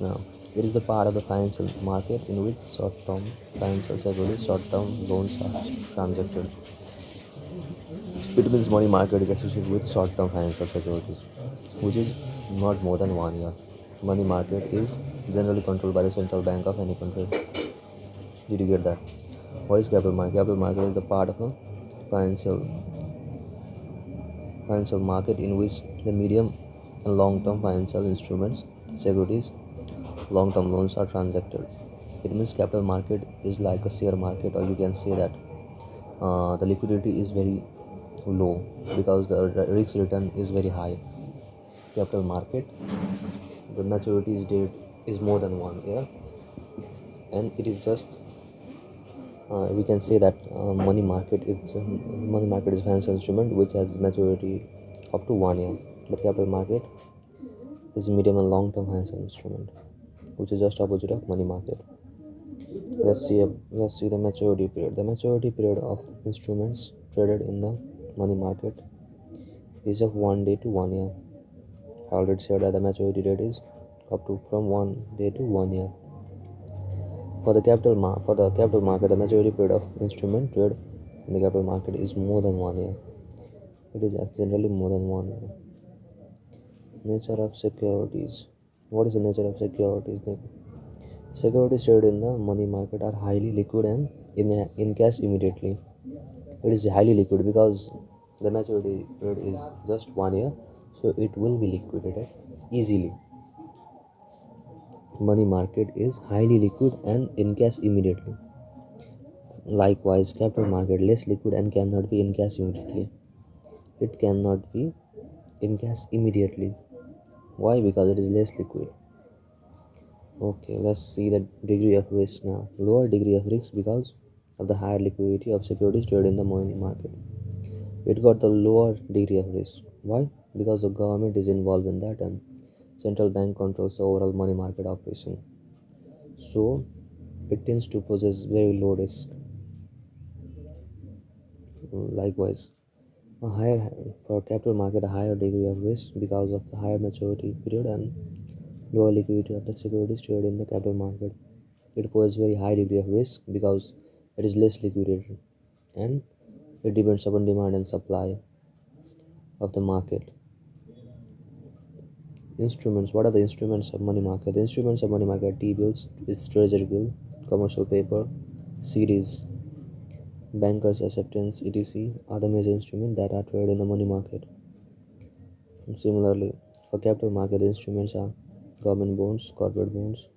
now. It is the part of the financial market in which short-term financial securities, short-term loans are transacted. It means money market is associated with short-term financial securities, which is not more than 1 year. Money market is generally controlled by the central bank of any country. Did you get that? What is capital market? Capital market is the part of a financial financial market in which the medium and long-term financial instruments, securities, long-term loans are transacted. It means capital market is like a share market, or you can say that the liquidity is very low because the risk return is very high. Capital market, the maturity date is more than 1 year, and it is just we can say that money market is financial instrument which has maturity up to 1 year, but capital market is medium and long term financial instrument which is just opposite of money market. Let's see the maturity period. The maturity period of instruments traded in the money market is of 1 day to 1 year. I already said that the maturity date is up to from 1 day to 1 year. For the capital market, the maturity period of instrument trade in the capital market is more than 1 year. It is generally more than 1 year. Nature of securities. What is the nature of securities? Securities traded in the money market are highly liquid and in cash immediately. It is highly liquid because the maturity period is just 1 year, so it will be liquidated easily. Money market is highly liquid and in cash immediately. Likewise, capital market less liquid and cannot be in cash immediately. It cannot be in cash immediately. Why? Because it is less liquid. Okay, let's see the degree of risk now. Lower degree of risk because of the higher liquidity of securities traded in the money market. It got the lower degree of risk. Why? Because the government is involved in that and central bank controls the overall money market operation. So it tends to possess very low risk. Likewise, a higher for capital market a higher degree of risk because of the higher maturity period and lower liquidity of the securities traded in the capital market. It poses very high degree of risk because it is less liquidity and it depends upon demand and supply of the market. Instruments. What are the instruments of money market? The instruments of money market: T-bills, is treasury bill, commercial paper, CDs, bankers' acceptance, etc. are the major instruments that are traded in the money market. And similarly, for capital market, the instruments are government bonds, corporate bonds,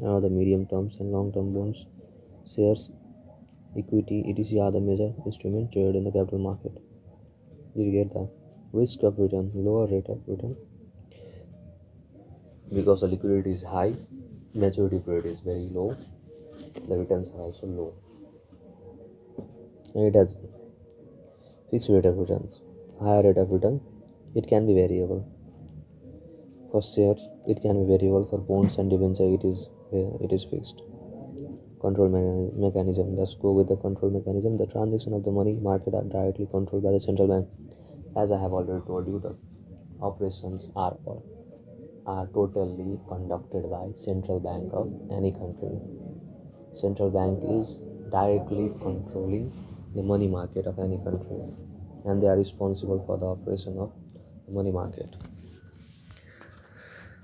and other medium terms and long term bonds, shares, equity, etc. are the major instruments traded in the capital market. Did you get that? Risk of return, lower rate of return because the liquidity is high, maturity period is very low, the returns are also low, and it has fixed rate of returns. Higher rate of return, it can be variable. For shares, it can be variable. For bonds and debentures, it is fixed. Control mechanism. Let's go with the control mechanism. The transaction of the money market are directly controlled by the central bank. As I have already told you, the operations are totally conducted by central bank of any country. Central bank is directly controlling the money market of any country, and they are responsible for the operation of the money market.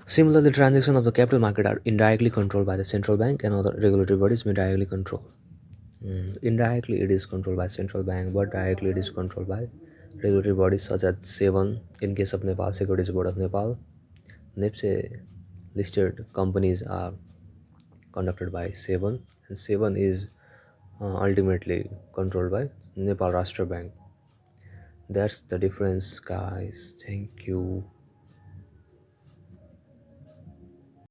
Similarly, transactions of the capital market are indirectly controlled by the central bank, and other regulatory bodies may directly control. Indirectly, it is controlled by central bank, but directly it is controlled by regulatory bodies such as SEBN in case of Nepal, Securities Board of Nepal. NEPSE listed companies are conducted by SEBN, and SEBN is ultimately controlled by Nepal Rashtra Bank. That's the difference, guys. Thank you.